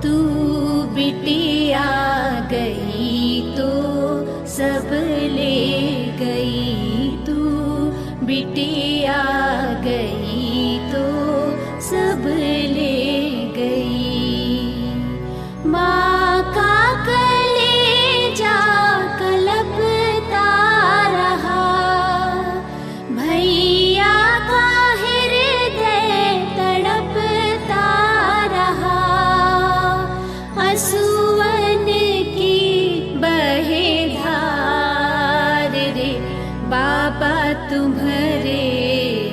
तू बिटिया गई तो सब ले गई, तू बिटिया गई तो सब ले गई। माँ का कलेजा कलपता रहा, भैया का हृदय तड़पता रहा। आंसुअन की बहे धार रे, बाबा तुम्हारे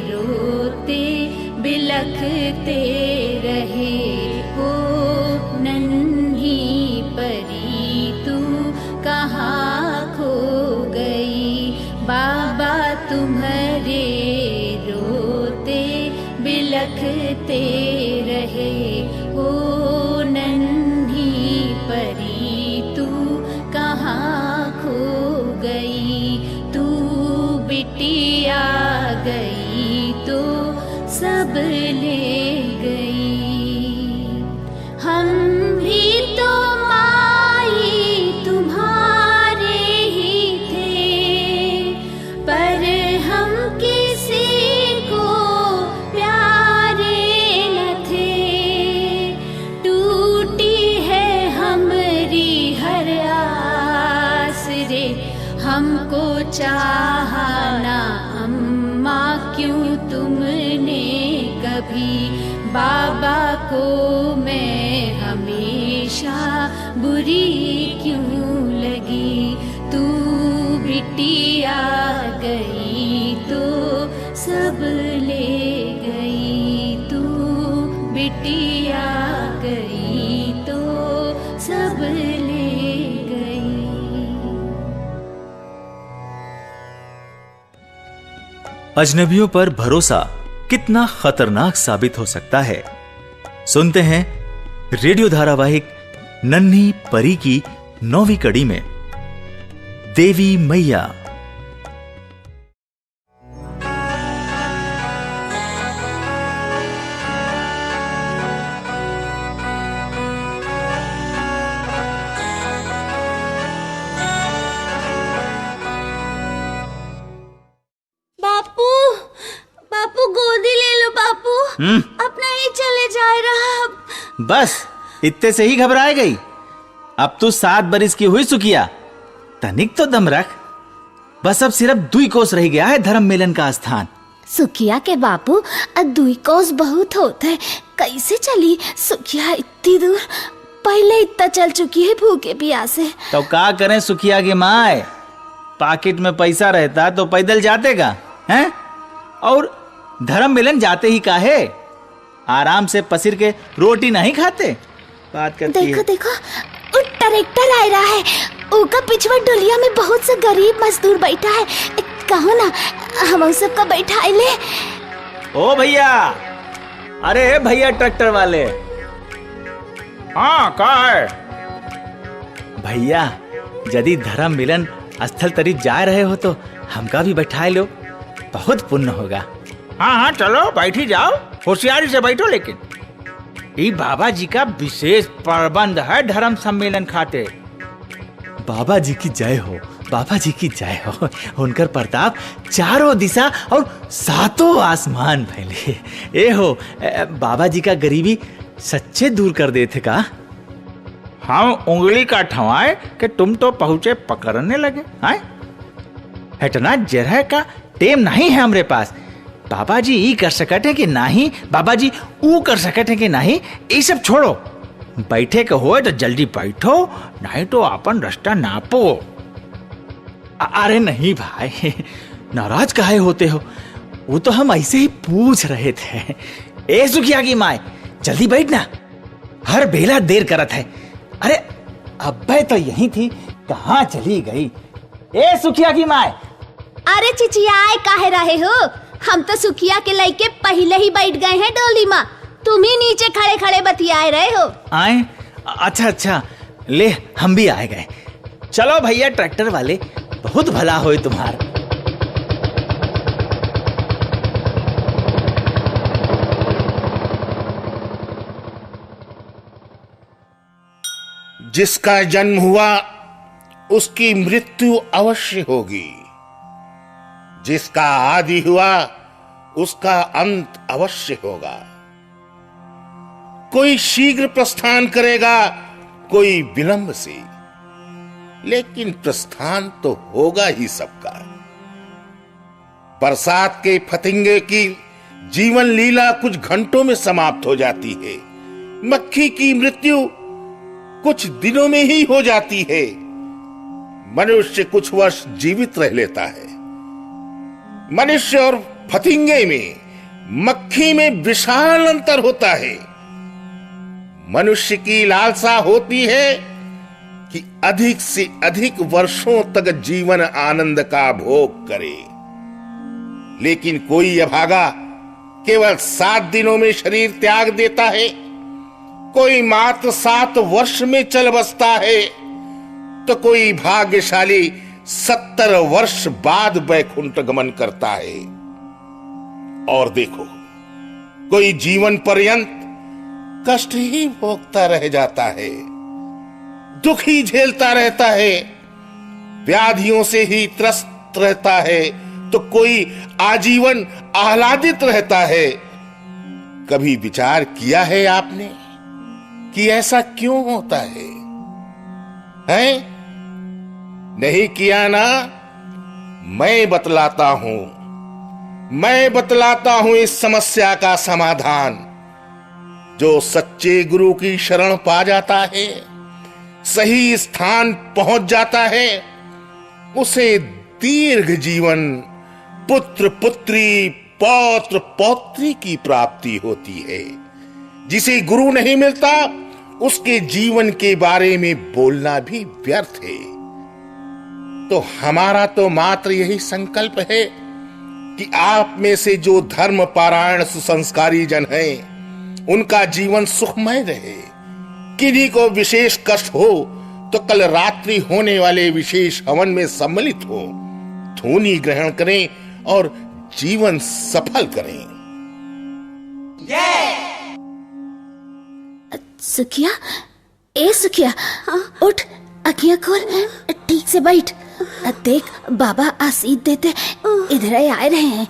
रोते बिलखते रहे। ओ नन्ही परी तू कहाँ खो गई, बाबा तुम्हारे रोते बिलखते रहे। ओ नन्ही परी तू कहाँ खो गई, तू बिटिया गई तो सब ले गई। हम भी तो माई तुम्हारे ही थे, पर हम किसी को प्यारे न थे। टूटी है हमारी हर आस रे, हमको चाहा ना अम्मा क्यों तुमने कभी। बाबा को मैं हमेशा बुरी क्यों लगी, तू बिटिया गई तो सब ले गई, तू बिटिया गई तो सब ले गई। अजनबियों पर भरोसा कितना खतरनाक साबित हो सकता है, सुनते हैं रेडियो धारावाहिक नन्ही परी की 9वीं कड़ी में देवी मैया। बापू, बापू गोदी ले लो बापू, अपना ही चले जा रहा। बस इतने से ही घबराए गई। अब तू 7 बरिस की हुई सुखिया, तनिक तो दम रख। बस अब सिर्फ 2 कोस रह गया है धर्म मिलन का स्थान। सुखिया के बापू 2 कोस बहुत होता है, कैसे चली सुखिया इतनी दूर। पहले इतना चल चुकी है भूखे प्यासे। तो क्या करें सुखिया की माए, पॉकेट में पैसा रहता तो पैदल जाते का हैं? और धर्म मिलन जाते ही काहे, आराम से पसिर के रोटी नहीं खाते। बात करती देखो है। देखो वो ट्रैक्टर आ रहा है, ऊका पिछवा डोलिया में बहुत से गरीब मजदूर बैठा है। कहो ना हम सबका बैठा ले। ओ भैया, अरे भैया ट्रैक्टर वाले। हाँ का है भैया, यदि धर्म मिलन स्थल तरी जा रहे हो तो हमका भी बैठाए लो, बहुत पुण्य होगा। हाँ हाँ चलो बैठी जाओ, होशियारी से बैठो। लेकिन ये बाबा जी का विशेष प्रबंध है धर्म सम्मेलन खाते। बाबा जी की जय हो, बाबा जी की जय हो। उनकर प्रताप चारों दिशा और 7 आसमान फैले। ए हो, बाबा जी का गरीबी सच्चे दूर कर देते का। हम उंगली का ठवाए कि तुम तो पहुंचे पकड़ने लगे। आए इतना जरह का टेम नहीं है हमरे पास। बाबा जी ई कर सकते कि नहीं, बाबा जी ऊ कर सकते कि नहीं, ये सब छोड़ो। बैठे के हो तो जल्दी बैठो, नहीं तो अपन रास्ता नापो। अरे नहीं भाई, नाराज काहे होते हो? वो तो हम ऐसे ही पूछ रहे थे। ए सुखिया की माए, जल्दी बैठ ना, हर बेला देर करत है। अरे अब्बे तो यही थी, कहाँ चली गई? ए सुखिया की माए। अरे चिचियाए काहे रहे हो? हम तो सुखिया के लइके पहले ही बैठ गए हैं डोली माँ, तुम ही नीचे खड़े खड़े बतियाए रहे हो। आए? अच्छा अच्छा, ले हम भी आए गए। चलो भैया ट्रैक्टर वाले, बहुत भला होए तुम्हारा। जिसका जन्म हुआ उसकी मृत्यु अवश्य होगी, जिसका आदि हुआ उसका अंत अवश्य होगा। कोई शीघ्र प्रस्थान करेगा, कोई विलंब से, लेकिन प्रस्थान तो होगा ही सबका। बरसात के फतिंगे की जीवन लीला कुछ घंटों में समाप्त हो जाती है। मक्खी की मृत्यु कुछ दिनों में ही हो जाती है। मनुष्य कुछ वर्ष जीवित रह लेता है। मनुष्य और फतिंगे में, मक्खी में विशाल अंतर होता है। मनुष्य की लालसा होती है कि अधिक से अधिक वर्षों तक जीवन आनंद का भोग करे, लेकिन कोई अभागा केवल 7 दिनों में शरीर त्याग देता है, कोई मात्र 7 वर्ष में चल बसता है, तो कोई भाग्यशाली 70 वर्ष बाद वैकुंठ गमन करता है। और देखो, कोई जीवन पर्यंत कष्ट ही भोगता रह जाता है, दुख ही झेलता रहता है, व्याधियों से ही त्रस्त रहता है, तो कोई आजीवन आह्लादित रहता है। कभी विचार किया है आपने कि ऐसा क्यों होता है? हैं? नहीं किया ना? मैं बतलाता हूं इस समस्या का समाधान। जो सच्चे गुरु की शरण पा जाता है, सही स्थान पहुंच जाता है, उसे दीर्घ जीवन, पुत्र पुत्री, पौत्र पौत्री की प्राप्ति होती है। जिसे गुरु नहीं मिलता, उसके जीवन के बारे में बोलना भी व्यर्थ है। तो हमारा तो मात्र यही संकल्प है कि आप में से जो धर्म पारायण सुसंस्कारी जन हैं, उनका जीवन सुखमय रहे। किन्हीं को विशेष कष्ट हो तो कल रात्रि होने वाले विशेष हवन में सम्मिलित हो, धूनी ग्रहण करें और जीवन सफल करें। सुखिया, ए सुखिया, उठ, अखियां खोल, ठीक से बैठ। देख, बाबा आशीष देते इधर ही आए रहे हैं।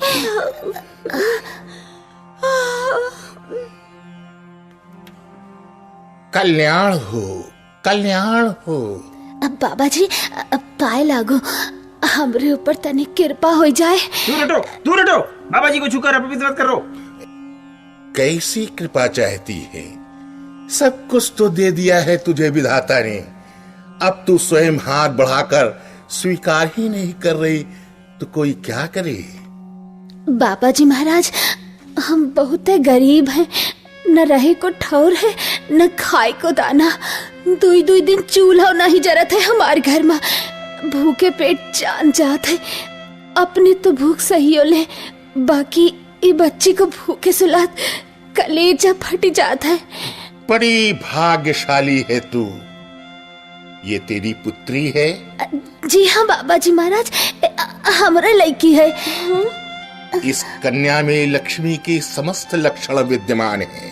कल्याण हो, कल्याण हो। अब बाबा जी, पाए लागो, हमरे ऊपर तनी कृपा हो जाए। दूर हटो, बाबा जी को छूकर अपवित्र मत करो। कैसी कृपा चाहती है? सब कुछ तो दे दिया है तुझे विधाता ने। अब तू स्वयं हाथ बढ़ाकर स्वीकार ही नहीं कर रही, तो कोई क्या करे? बाबा जी महाराज, हम बहुत गरीब हैं, न रहे को ठौर है, न खाए को दाना। 2 दिन चूल्हा नहीं जरत है हमारे घर में। भूखे पेट जान जात है। अपने तो भूख सही हो ले, बाकी ये बच्ची को भूखे सुलात कलेजा फट जात है। बड़ी भाग्यशाली है तू। ये तेरी पुत्री है? जी हाँ बाबा जी महाराज, हमारा लड़की है। इस कन्या में लक्ष्मी के समस्त लक्षण विद्यमान हैं।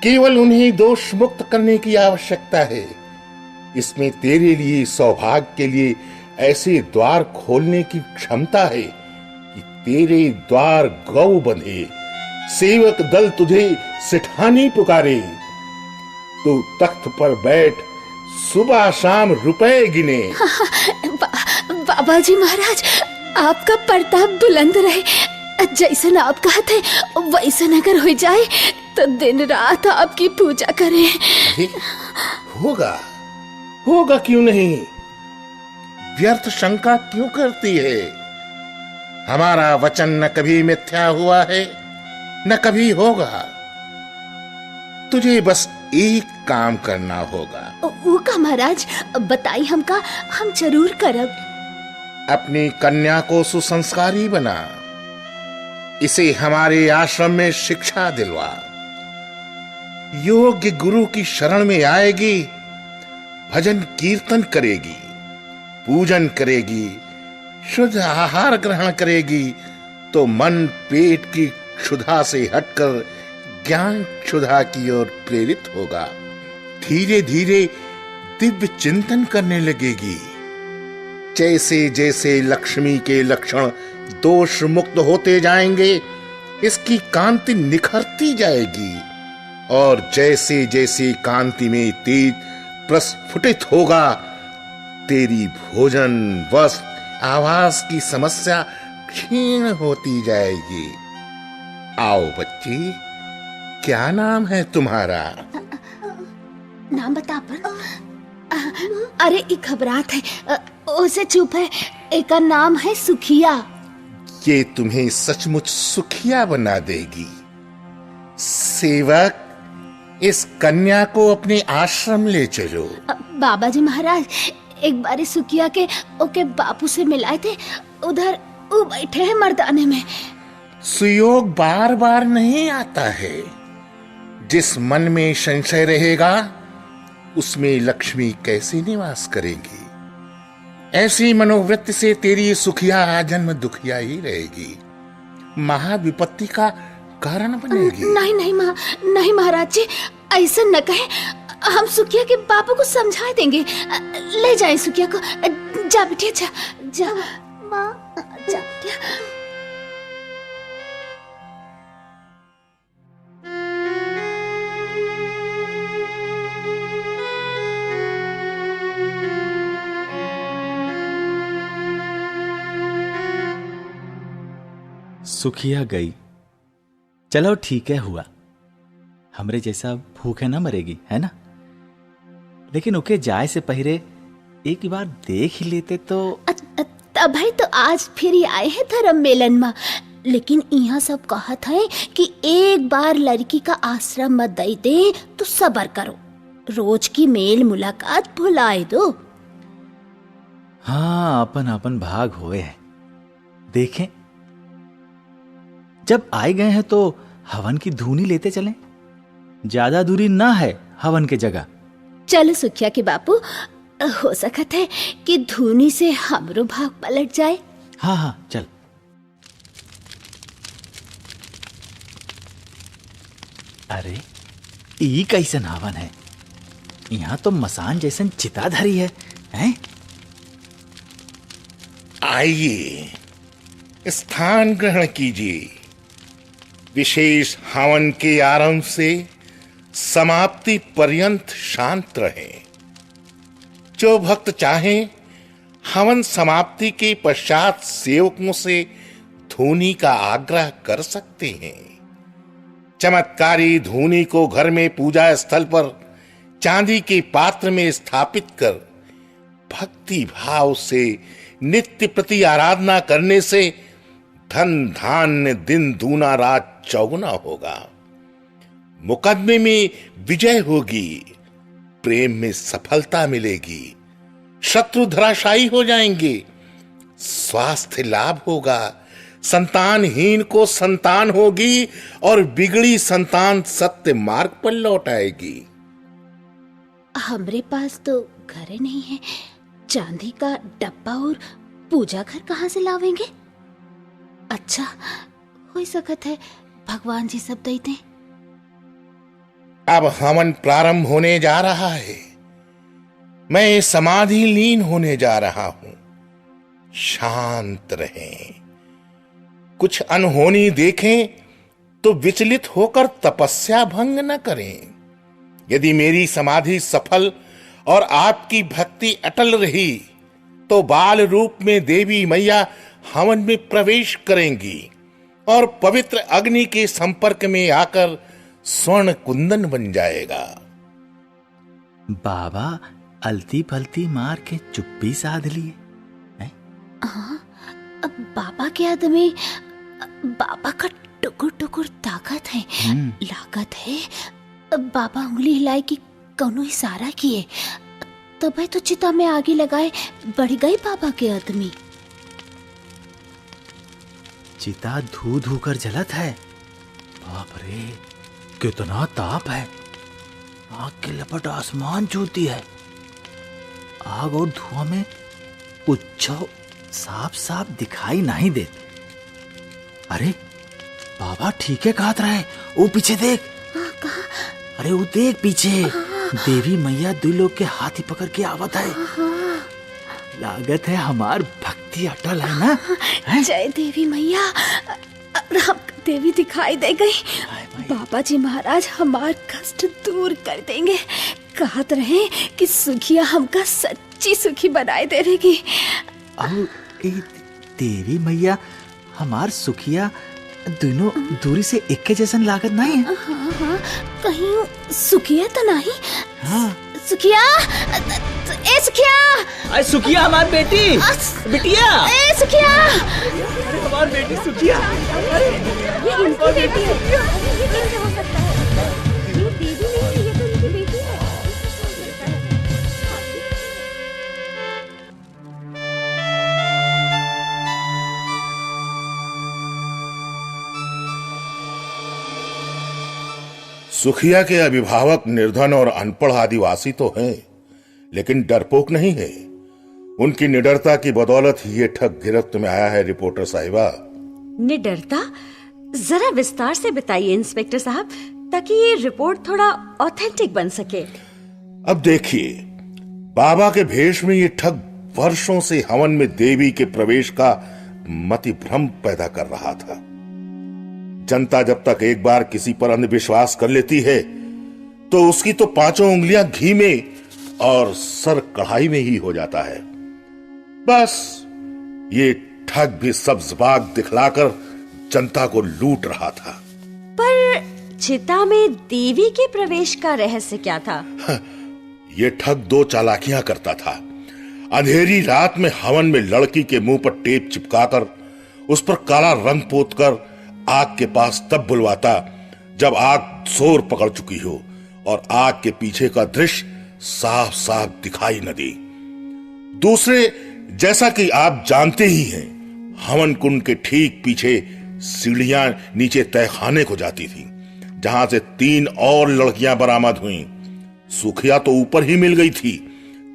केवल उन्हें दोष मुक्त करने की आवश्यकता है। इसमें तेरे लिए, सौभाग्य के लिए ऐसे द्वार खोलने की क्षमता है कि तेरे द्वार गौ बंधे, सेवक दल तुझे सिठानी पुकारे, तू तख्त पर बैठ सुबह शाम रुपए गिने। बाबा जी महाराज, आपका प्रताप बुलंद रहे। जैसन आप कहते वैसन अगर हो जाए तो दिन रात आपकी पूजा करें। होगा, होगा क्यों नहीं? व्यर्थ शंका क्यों करती है? हमारा वचन न कभी मिथ्या हुआ है, न कभी होगा। तुझे बस एक काम करना होगा। वो का महाराज, बताई हमका, हम जरूर करब। अपनी कन्या को सुसंस्कारी बना, इसे हमारे आश्रम में शिक्षा दिलवा। योग्य गुरु की शरण में आएगी, भजन कीर्तन करेगी, पूजन करेगी, शुद्ध आहार ग्रहण करेगी, तो मन पेट की क्षुधा से हटकर ज्ञान क्षुधा की ओर प्रेरित होगा। धीरे धीरे दिव्य चिंतन करने लगेगी। जैसे जैसे लक्ष्मी के लक्षण दोष मुक्त होते जाएंगे, इसकी कांति निखरती जाएगी और जैसे जैसे कांति में तेज प्रस्फुटित होगा, तेरी भोजन, वस्त्र, आवास की समस्या क्षीण होती जाएगी। आओ बच्ची, क्या नाम है तुम्हारा? नाम बता पर। अरे ये घबरात है, उसे चुप है। एक का नाम है सुखिया। ये तुम्हें सचमुच सुखिया बना देगी। सेवक, इस कन्या को अपने आश्रम ले चलो। बाबा जी महाराज, एक बार सुखिया के ओके बापू से मिलाए थे, उधर वो बैठे हैं मर्दाने में। सुयोग बार बार नहीं आता है। जिस मन में संशय रहेगा, उसमें लक्ष्मी कैसे निवास करेगी? ऐसी मनोवृत्ति से तेरी सुखिया आजन्म दुखिया ही रहेगी, महाविपत्ति का कारण बनेगी। नहीं नहीं नहीं महाराज जी, ऐसा न कहे। हम सुखिया के बापू को समझा देंगे। ले जाए सुखिया को। जा बेटिया, जा जा माँ, जा बेटिया। सुखिया गई। चलो ठीक है, हुआ। हमरे जैसा भूखे ना मरेगी, है ना? लेकिन ओके जाए से पहले एक बार देख ही लेते तो। भाई तो आज फिर ही आए हैं धर्म मेलन में, लेकिन यहाँ सब कहत है कि एक बार लड़की का आश्रम मत दई दे तो सबर करो, रोज की मेल मुलाकात भुलाए दो। हाँ, अपन अपन भाग होए हैं। देखें, जब आए गए हैं तो हवन की धूनी लेते चलें। ज्यादा दूरी ना है हवन के जगह। चलो सुखिया के बापू, हो सकत है कि धूनी से हमरो भाग पलट जाए। हाँ हाँ, चल। अरे ई कैसन हवन है? यहाँ तो मसान जैसन चिता धरी है, हैं? आइए, स्थान ग्रहण कीजिए। विशेष हवन के आरंभ से समाप्ति पर्यंत शांत रहें। जो भक्त चाहें, हवन समाप्ति के पश्चात सेवकों से धूनी का आग्रह कर सकते हैं। चमत्कारी धूनी को घर में पूजा स्थल पर चांदी के पात्र में स्थापित कर भक्ति भाव से नित्य प्रति आराधना करने से धन धान्य दिन दूना रात चौगुना होगा। मुकदमे में विजय होगी, प्रेम में सफलता मिलेगी, शत्रु धराशायी हो जाएंगे, स्वास्थ्य लाभ होगा, संतानहीन को संतान होगी और बिगड़ी संतान सत्य मार्ग पर लौट आएगी। हमरे पास तो घर नहीं है, चांदी का डब्बा और पूजा घर कहाँ से लावेंगे? अच्छा, हो सकत है भगवान जी सब दे दें। अब हवन प्रारंभ होने जा रहा है। मैं समाधि लीन होने जा रहा हूं। शांत रहें। कुछ अनहोनी देखें तो विचलित होकर तपस्या भंग न करें। यदि मेरी समाधि सफल और आपकी भक्ति अटल रही तो बाल रूप में देवी मैया हवन में प्रवेश करेंगी और पवित्र अग्नि के संपर्क में आकर स्वर्ण कुंदन बन जाएगा। बाबा अलती पलती मार के चुप्पी साध लिए। अब बाबा के आदमी, बाबा का टुकुर टुकुर ताकत है, लागत है। बाबा उंगली हिलाई की कौनो इशारा किए तभी तो चिता में आगे लगाए बढ़ गई बाबा के आदमी। चिता धू धू कर जलत है। बाप रे, कितना ताप है। आग की लपट आसमान छूती है। आग और धुआं में कुछ साफ साफ दिखाई नहीं देते। अरे बाबा ठीक है कहत रहे। वो पीछे देख। कहाँ? अरे वो देख पीछे, देवी मैया दो लोग के हाथ ही पकड़ के आवत है। लागत है हमार भक्ति अटल है ना। जय देवी मैया। हम देवी दिखाई दे गई। बाबा जी महाराज हमार कष्ट दूर कर देंगे। कहत रहे कि सुखिया हमका सच्ची सुखी बनाए दे रहेगी। अब देवी मैया हमार सुखिया दोनों दूरी से एक के जैसन लागत नहीं है। हाँ, कहीं सुखिया तो नहीं। हाँ। सुखिया, ए सुखिया, अरे सुखिया हमार बेटी, बिटिया, ए सुखिया, हमार बेटी सुखिया। ये इनकी बेटी है। ये कैसे हो सकता है? ये देवी नहीं है, ये तो इनकी बेटी है। सुखिया के अभिभावक निर्धन और अनपढ़ आदिवासी तो हैं, लेकिन डरपोक नहीं है। उनकी निडरता की बदौलत ही ये ठग गिरफ्त में आया है। रिपोर्टर साहिबा, निडरता जरा विस्तार से बताइए इंस्पेक्टर साहब, ताकि ये रिपोर्ट थोड़ा ऑथेंटिक बन सके। अब देखिए, बाबा के भेष में ये ठग वर्षों से हवन में देवी के प्रवेश का मति भ्रम पैदा कर रहा था। जनता जब तक एक बार किसी पर अंधविश्वास कर लेती है तो उसकी तो पांचों उंगलियां घी में और सर कढ़ाई में ही हो जाता है। बस ये ठग भी सब्ज बाग दिखलाकर जनता को लूट रहा था। पर चिता में देवी के प्रवेश का रहस्य क्या था? ये ठग दो चालाकियां करता था। अंधेरी रात में हवन में लड़की के मुंह पर टेप चिपकाकर उस पर काला रंग पोतकर आग के पास तब बुलवाता जब आग जोर पकड़ चुकी हो और आग के पीछे का दृश्य साफ साफ दिखाई न दे। दूसरे, जैसा कि आप जानते ही हैं, हवन कुंड के ठीक पीछे सीढ़ियां नीचे तहखाने को जाती थी, जहां से 3 और लड़कियां बरामद हुईं। सुखिया तो ऊपर ही मिल गई थी,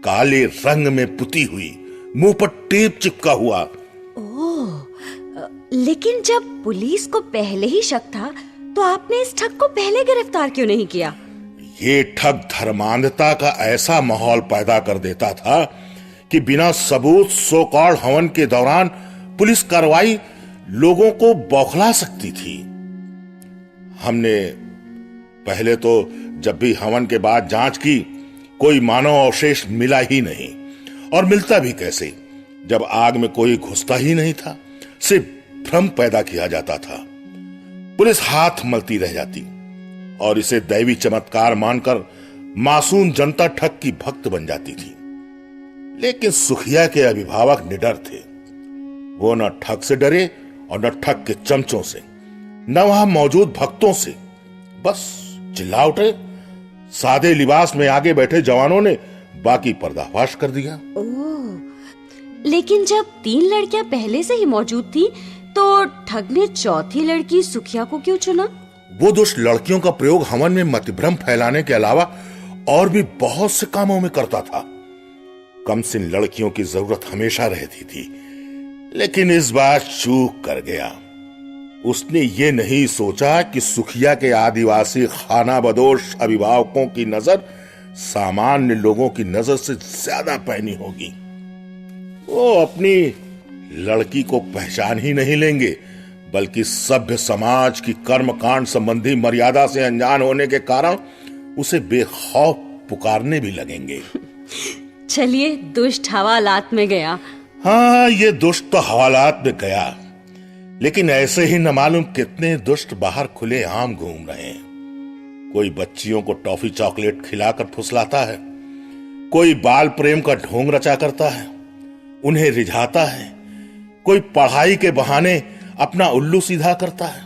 काले रंग में पुती हुई, मुंह पर टेप चिपका हुआ। लेकिन जब पुलिस को पहले ही शक था तो आपने इस ठग को पहले गिरफ्तार क्यों नहीं किया? ये ठग धर्मांधता का ऐसा माहौल पैदा कर देता था कि बिना सबूत सो-कॉल्ड हवन के दौरान पुलिस कार्रवाई लोगों को बौखला सकती थी। हमने पहले तो जब भी हवन के बाद जांच की, कोई मानव अवशेष मिला ही नहीं, और मिलता भी कैसे जब आग में कोई घुसता ही नहीं था। सिर्फ भ्रम पैदा किया जाता था। पुलिस हाथ मलती रह जाती और इसे दैवी चमत्कार मानकर मासूम जनता ठग की भक्त बन जाती थी। लेकिन सुखिया के अभिभावक निडर थे। वो न ठग से डरे और न ठग के चमचों से, न वहां मौजूद भक्तों से। बस चिल्ला उठे। सादे लिबास में आगे बैठे जवानों ने बाकी पर्दाफाश कर दिया। लेकिन जब 3 लड़कियां पहले से ही मौजूद थी तो ठग ने चौथी लड़की सुखिया को क्यों चुना? वो दुष्ट लड़कियों का प्रयोग हवन में मतभ्रम फैलाने के अलावा और भी बहुत से कामों में करता था। कमसिन लड़कियों की जरूरत हमेशा रहती थी, लेकिन इस बार चूक कर गया। उसने ये नहीं सोचा कि सुखिया के आदिवासी खानाबदोश अभिभावकों की नजर सामान्य लोगों की नजर से ज्यादा पैनी होगी। वो अपनी लड़की को पहचान ही नहीं लेंगे, बल्कि सभ्य समाज की कर्मकांड संबंधी मर्यादा से अनजान होने के कारण उसे बेखौफ पुकारने भी लगेंगे। चलिए, दुष्ट हवालात में गया। हाँ, ये दुष्ट तो हवालात में गया, लेकिन ऐसे ही न मालूम कितने दुष्ट बाहर खुले आम घूम रहे हैं। कोई बच्चियों को टॉफी चॉकलेट खिलाकर फुसलाता है, कोई बाल प्रेम का ढोंग रचा करता है, उन्हें रिझाता है, कोई पढ़ाई के बहाने अपना उल्लू सीधा करता है।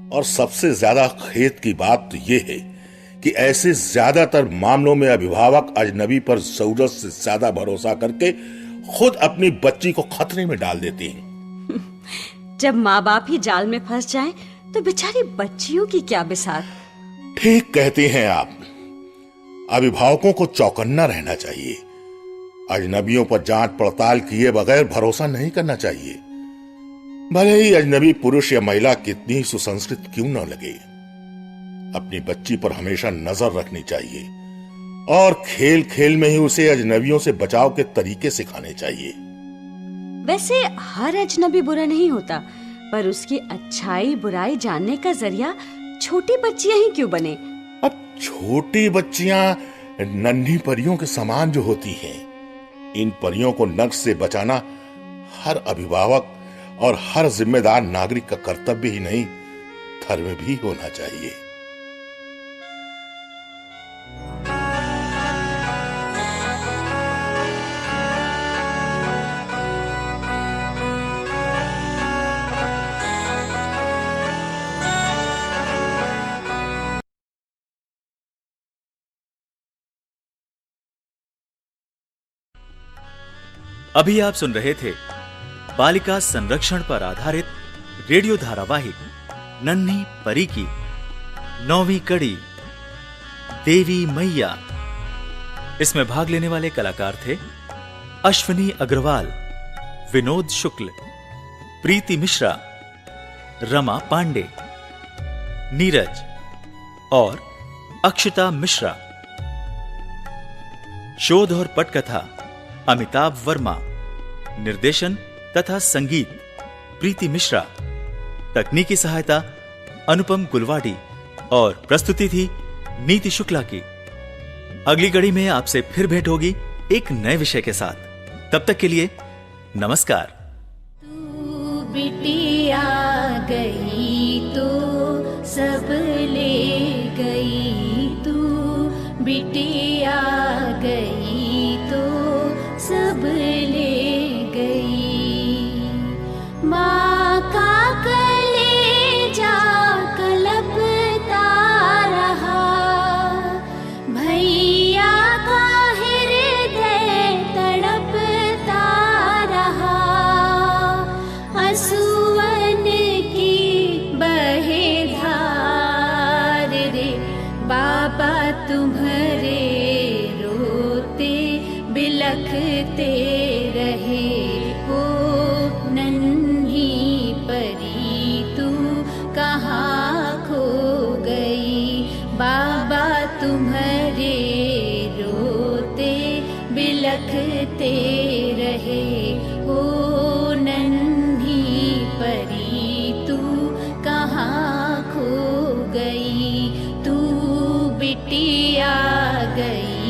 और सबसे ज्यादा खेद की बात तो यह है कि ऐसे ज्यादातर मामलों में अभिभावक अजनबी पर जरूरत से ज्यादा भरोसा करके खुद अपनी बच्ची को खतरे में डाल देते हैं। जब माँ बाप ही जाल में फंस जाएं, तो बेचारी बच्चियों की क्या बिसात। ठीक कहते हैं आप। अभिभावकों को चौकन्ना रहना चाहिए। अजनबियों पर जांच पड़ताल किए बगैर भरोसा नहीं करना चाहिए, भले ही अजनबी पुरुष या महिला कितनी ही सुसंस्कृत क्यों न लगे। अपनी बच्ची पर हमेशा नजर रखनी चाहिए और खेल खेल में ही उसे अजनबियों से बचाव के तरीके सिखाने चाहिए। वैसे हर अजनबी बुरा नहीं होता, पर उसकी अच्छाई बुराई जानने का जरिया छोटी बच्चियां ही क्यों बने? अब छोटी बच्चियां नन्ही परियों के समान जो होती हैं, इन परियों को नर्क से बचाना हर अभिभावक और हर जिम्मेदार नागरिक का कर्तव्य ही नहीं, धर्म भी होना चाहिए। अभी आप सुन रहे थे बालिका संरक्षण पर आधारित रेडियो धारावाहिक नन्ही परी की 9वीं कड़ी देवी मैया। इसमें भाग लेने वाले कलाकार थे अश्विनी अग्रवाल, विनोद शुक्ल, प्रीति मिश्रा, रमा पांडे, नीरज और अक्षता मिश्रा। शोध और पटकथा अमिताभ वर्मा, निर्देशन तथा संगीत प्रीति मिश्रा, तकनीकी सहायता अनुपम गुलवाडी और प्रस्तुति थी नीति शुक्ला की। अगली कड़ी में आपसे फिर भेंट होगी एक नए विषय के साथ। तब तक के लिए नमस्कार। तू बिटिया गई तो सब ले गई, तू बिटिया गई तो सब ले गई। माँ का कलेजा कलपता रहा, भैया का हृदय तड़पता रहा। आंसुअन की बहे धार रे, बाबा तुम्हारे रोते बिलखते रहे। ओ नन्ही परी तू कहाँ खो गई, बाबा तुम्हारे रोते बिलखते रहे। ओ नन्ही परी तू कहाँ खो गई, तू बिटिया गई।